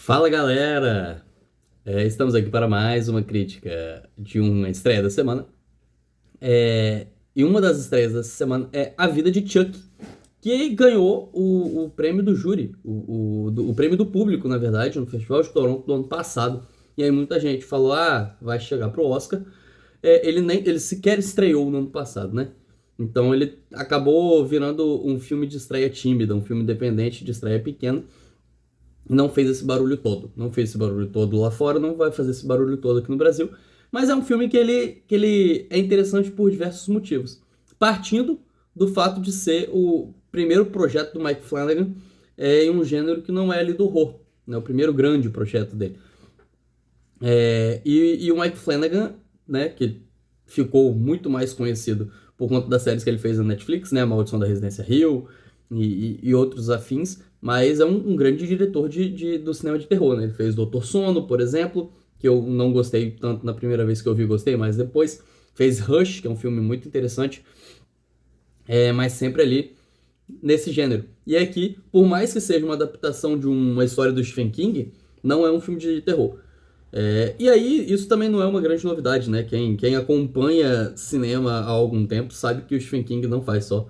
Fala galera! Estamos aqui para mais uma crítica de uma estreia da semana. E uma das estreias dessa semana é A Vida de Chuck, que ganhou o prêmio do júri, o prêmio do público, na verdade, no Festival de Toronto do ano passado. E aí muita gente falou, vai chegar pro Oscar. Ele sequer estreou no ano passado, né? Então ele acabou virando um filme de estreia tímida, um filme independente de estreia pequena. Não fez esse barulho todo. Não fez esse barulho todo lá fora, não vai fazer esse barulho todo aqui no Brasil. Mas é um filme que ele é interessante por diversos motivos. Partindo do fato de ser o primeiro projeto do Mike Flanagan em um gênero que não é ali do horror. Né? O primeiro grande projeto dele. E o Mike Flanagan, né, que ficou muito mais conhecido por conta das séries que ele fez na Netflix, né, A Maldição da Residência Hill e outros afins, mas é um grande diretor do cinema de terror, né? Ele fez Doutor Sono, por exemplo, que eu não gostei tanto na primeira vez que eu vi, gostei, mas depois fez Rush, que é um filme muito interessante, mas sempre ali nesse gênero. E aqui, por mais que seja uma adaptação de uma história do Stephen King, não é um filme de terror. E aí, isso também não é uma grande novidade, né? Quem acompanha cinema há algum tempo sabe que o Stephen King não faz só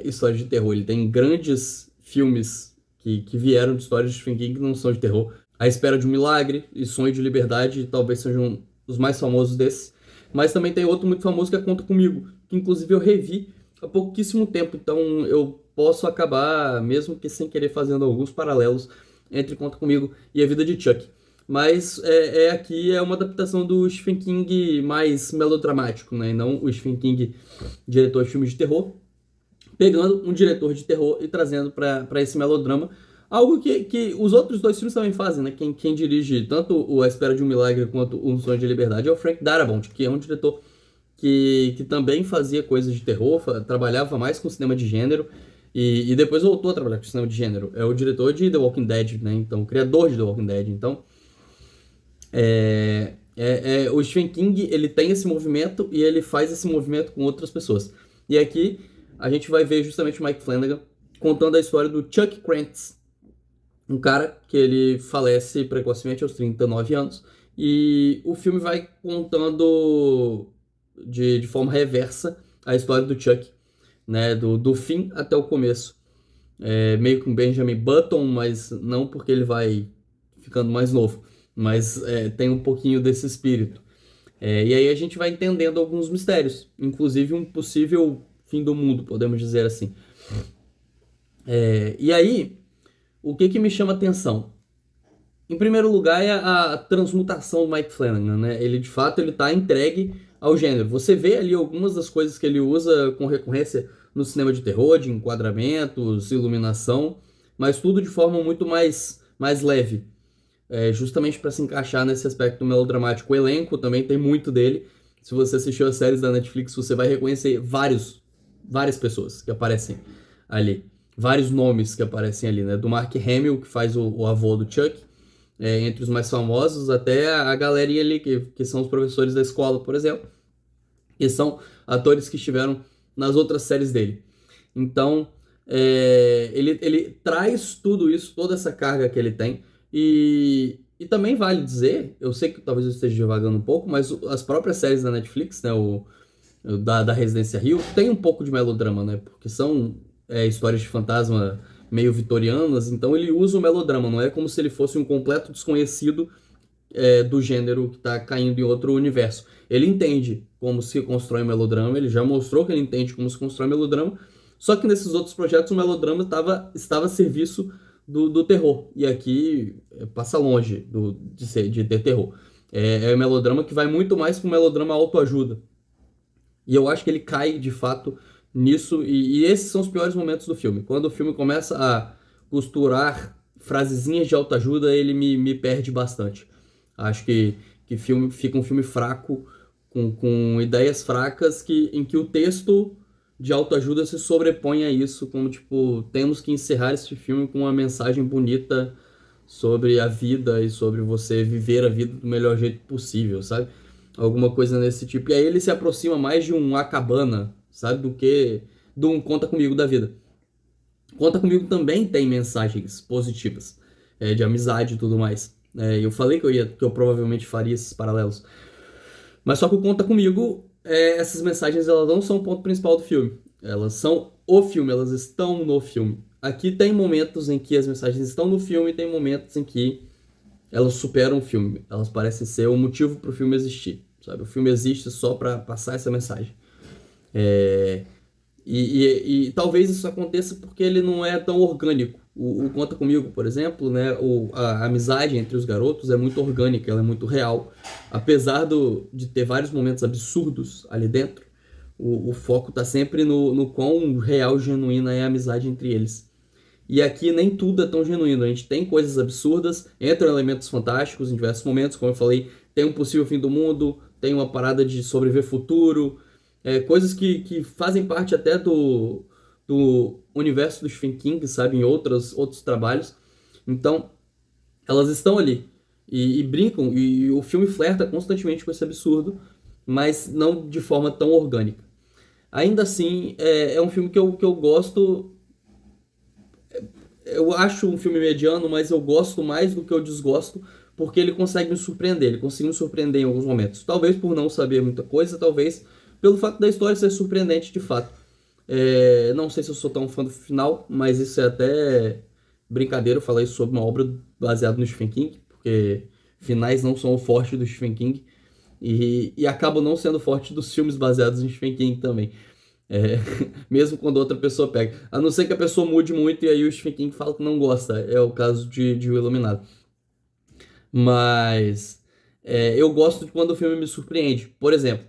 histórias de terror. Ele tem grandes filmes que vieram de histórias de Stephen King que não são de terror. A Espera de um Milagre e Sonho de Liberdade talvez sejam os mais famosos desses. Mas também tem outro muito famoso que é Conta Comigo, que inclusive eu revi há pouquíssimo tempo. Então eu posso acabar, mesmo que sem querer, fazendo alguns paralelos entre Conta Comigo e A Vida de Chuck. Mas aqui é uma adaptação do Stephen King mais melodramático, né? E não o Stephen King, diretor de filmes de terror, pegando um diretor de terror e trazendo para esse melodrama. Algo que os outros dois filmes também fazem, né? Quem dirige tanto o A Espera de um Milagre quanto O Sonho de Liberdade é o Frank Darabont, que é um diretor que também fazia coisas de terror, trabalhava mais com cinema de gênero e depois voltou a trabalhar com cinema de gênero. É o diretor de The Walking Dead, né? Então, o criador de The Walking Dead. Então, o Stephen King, ele tem esse movimento e ele faz esse movimento com outras pessoas. E aqui a gente vai ver justamente o Mike Flanagan contando a história do Chuck Krantz, um cara que ele falece precocemente aos 39 anos. E o filme vai contando de forma reversa a história do Chuck, né, do fim até o começo. Meio com Benjamin Button, mas não porque ele vai ficando mais novo, mas tem um pouquinho desse espírito. E aí a gente vai entendendo alguns mistérios, inclusive um possível fim do mundo, podemos dizer assim. E aí, o que me chama atenção? Em primeiro lugar é a transmutação do Mike Flanagan, né? Ele de fato ele tá entregue ao gênero. Você vê ali algumas das coisas que ele usa com recorrência no cinema de terror, de enquadramentos, iluminação, mas tudo de forma muito mais leve, justamente para se encaixar nesse aspecto melodramático. O elenco também tem muito dele. Se você assistiu as séries da Netflix, você vai reconhecer várias pessoas que aparecem ali. Vários nomes que aparecem ali, né? Do Mark Hamill, que faz o avô do Chuck, entre os mais famosos, até a galerinha ali, que são os professores da escola, por exemplo, que são atores que estiveram nas outras séries dele. Então, ele traz tudo isso, toda essa carga que ele tem, e também vale dizer, eu sei que talvez eu esteja divagando um pouco, mas as próprias séries da Netflix, né, da Residência Hill, tem um pouco de melodrama, né, porque são histórias de fantasma meio vitorianas, então ele usa o melodrama, não é como se ele fosse um completo desconhecido do gênero que está caindo em outro universo. Ele entende como se constrói um melodrama, ele já mostrou que ele entende como se constrói um melodrama, só que nesses outros projetos o melodrama estava a serviço do terror, e aqui passa longe de ter terror. É um melodrama que vai muito mais para um melodrama autoajuda. E eu acho que ele cai, de fato, nisso. E esses são os piores momentos do filme. Quando o filme começa a costurar frasezinhas de autoajuda, ele me perde bastante. Acho que fica um filme fraco, com ideias fracas, em que o texto de autoajuda se sobrepõe a isso, como tipo, temos que encerrar esse filme com uma mensagem bonita sobre a vida e sobre você viver a vida do melhor jeito possível, sabe? Alguma coisa nesse tipo. E aí ele se aproxima mais de um A Cabana, sabe? Do que de um Conta Comigo da vida. Conta Comigo também tem mensagens positivas. de amizade e tudo mais. Eu falei que eu provavelmente faria esses paralelos. Mas só que o Conta Comigo, essas mensagens elas não são o ponto principal do filme. Elas são o filme, elas estão no filme. Aqui tem momentos em que as mensagens estão no filme e tem momentos em que elas superam o filme. Elas parecem ser o motivo para o filme existir, sabe? O filme existe só para passar essa mensagem. É, e talvez isso aconteça porque ele não é tão orgânico. O Conta Comigo, por exemplo, né, a amizade entre os garotos é muito orgânica, ela é muito real. Apesar de ter vários momentos absurdos ali dentro, o foco está sempre no quão real e genuína é a amizade entre eles. E aqui nem tudo é tão genuíno. A gente tem coisas absurdas, entram elementos fantásticos em diversos momentos, como eu falei, tem um possível fim do mundo, tem uma parada de sobreviver futuro, coisas que fazem parte até do universo do Stephen King, sabe, em outros trabalhos. Então, elas estão ali e brincam, e o filme flerta constantemente com esse absurdo, mas não de forma tão orgânica. Ainda assim, é um filme que eu gosto. Eu acho um filme mediano, mas eu gosto mais do que eu desgosto, porque ele consegue me surpreender. Ele consegue me surpreender em alguns momentos. Talvez por não saber muita coisa, talvez pelo fato da história ser surpreendente de fato. Não sei se eu sou tão fã do final, mas isso é até brincadeira falar isso sobre uma obra baseada no Stephen King, porque finais não são o forte do Stephen King e acabam não sendo forte dos filmes baseados em Stephen King também. É, mesmo quando outra pessoa pega. A não ser que a pessoa mude muito e aí o Stephen King fala que não gosta. É o caso de O Iluminado. Mas eu gosto de quando o filme me surpreende. Por exemplo,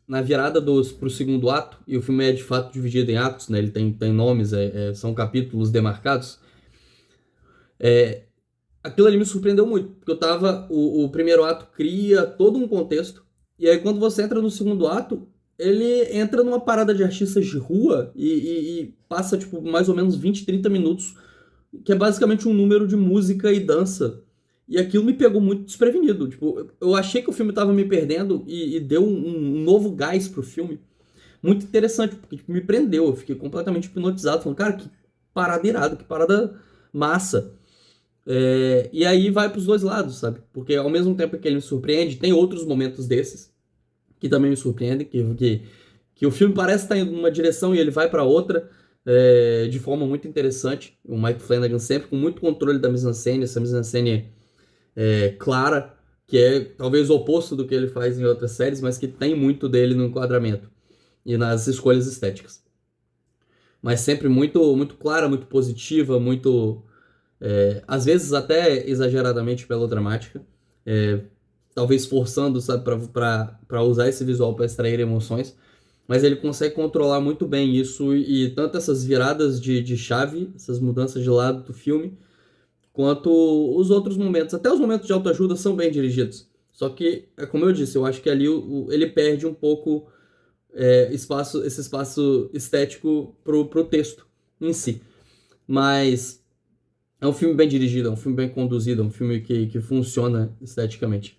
na virada pro segundo ato, e o filme é de fato dividido em atos, né? Ele tem nomes, são capítulos demarcados. Aquilo ali me surpreendeu muito, porque o primeiro ato cria todo um contexto, e aí quando você entra no segundo ato, ele entra numa parada de artistas de rua e passa, tipo, mais ou menos 20, 30 minutos, que é basicamente um número de música e dança. E aquilo me pegou muito desprevenido. Tipo, eu achei que o filme tava me perdendo e deu um novo gás pro filme. Muito interessante, porque tipo, me prendeu. Eu fiquei completamente hipnotizado, falando, cara, que parada irada, que parada massa. E aí vai pros dois lados, sabe? Porque ao mesmo tempo que ele me surpreende, tem outros momentos desses que também me surpreendem, que o filme parece estar indo numa direção e ele vai para outra, de forma muito interessante. O Mike Flanagan sempre com muito controle da mise-en-scène, essa mise-en-scène clara, que é talvez o oposto do que ele faz em outras séries, mas que tem muito dele no enquadramento e nas escolhas estéticas. Mas sempre muito, muito clara, muito positiva, muito às vezes até exageradamente melodramática, talvez forçando, sabe, para usar esse visual para extrair emoções, mas ele consegue controlar muito bem isso e tanto essas viradas de chave, essas mudanças de lado do filme, quanto os outros momentos, até os momentos de autoajuda são bem dirigidos. Só que, como eu disse, eu acho que ali ele perde um pouco esse espaço estético pro texto em si. Mas é um filme bem dirigido, é um filme bem conduzido, é um filme que funciona esteticamente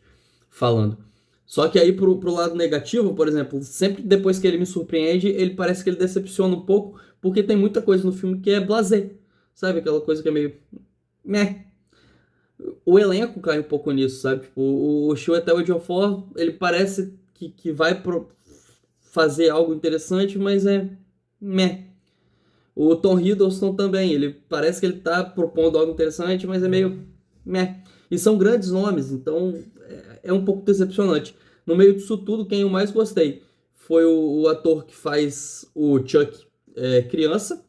falando. Só que aí pro lado negativo, por exemplo, sempre depois que ele me surpreende, ele parece que ele decepciona um pouco, porque tem muita coisa no filme que é blasé, sabe? Aquela coisa que é meio meh. O elenco cai um pouco nisso, sabe? Tipo, o Chiwetel Ejiofor, ele parece que vai fazer algo interessante, mas é meh. O Tom Hiddleston também, ele parece que ele tá propondo algo interessante, mas é meio meh. E são grandes nomes, então é um pouco decepcionante. No meio disso tudo, quem eu mais gostei foi o ator que faz o Chuck criança.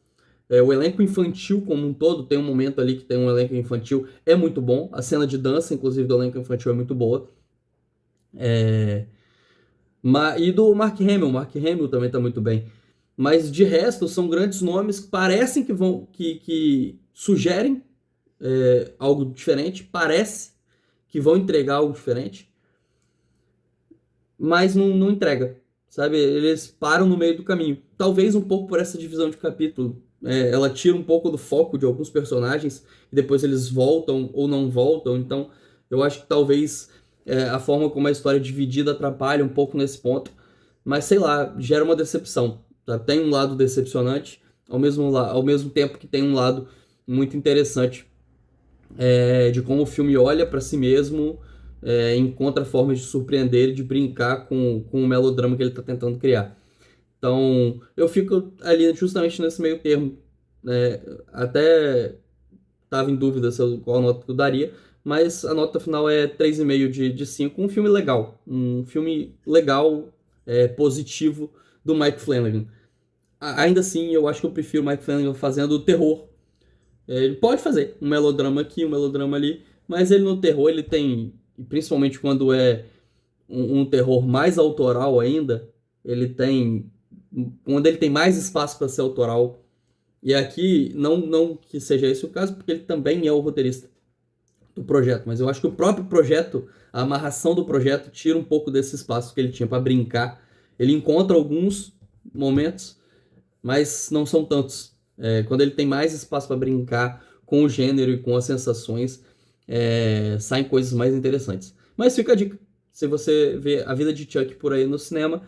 O elenco infantil como um todo, tem um momento ali que tem um elenco infantil, é muito bom. A cena de dança, inclusive, do elenco infantil é muito boa. E do Mark Hamill, o Mark Hamill também tá muito bem. Mas de resto, são grandes nomes que parecem que sugerem algo diferente, parece que vão entregar algo diferente, mas não entrega, sabe? Eles param no meio do caminho. Talvez um pouco por essa divisão de capítulo. Ela tira um pouco do foco de alguns personagens e depois eles voltam ou não voltam. Então, eu acho que talvez a forma como a história é dividida atrapalha um pouco nesse ponto. Mas, sei lá, gera uma decepção. Tá? Tem um lado decepcionante, ao mesmo tempo que tem um lado muito interessante de como o filme olha para si mesmo, encontra formas de surpreender, de brincar com o melodrama que ele está tentando criar. Então, eu fico ali justamente nesse meio termo. Né? Até estava em dúvida qual nota que eu daria, mas a nota final é 3,5 de 5. Um filme legal. Um filme legal, positivo, do Mike Flanagan. Ainda assim, eu acho que eu prefiro o Mike Flanagan fazendo terror. Ele pode fazer um melodrama aqui, um melodrama ali, mas ele no terror, ele tem, principalmente quando é um terror mais autoral ainda, ele tem, quando ele tem mais espaço para ser autoral. E aqui, não que seja esse o caso, porque ele também é o roteirista do projeto, mas eu acho que o próprio projeto, a amarração do projeto, tira um pouco desse espaço que ele tinha para brincar. Ele encontra alguns momentos, mas não são tantos. Quando ele tem mais espaço para brincar com o gênero e com as sensações, saem coisas mais interessantes. Mas fica a dica. Se você vê A Vida de Chuck por aí no cinema,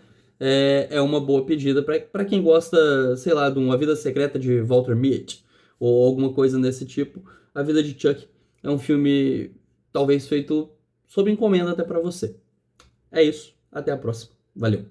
uma boa pedida para quem gosta, sei lá, de uma Vida Secreta de Walter Mitty ou alguma coisa desse tipo. A Vida de Chuck é um filme talvez feito sob encomenda até para você. É isso. Até a próxima. Valeu.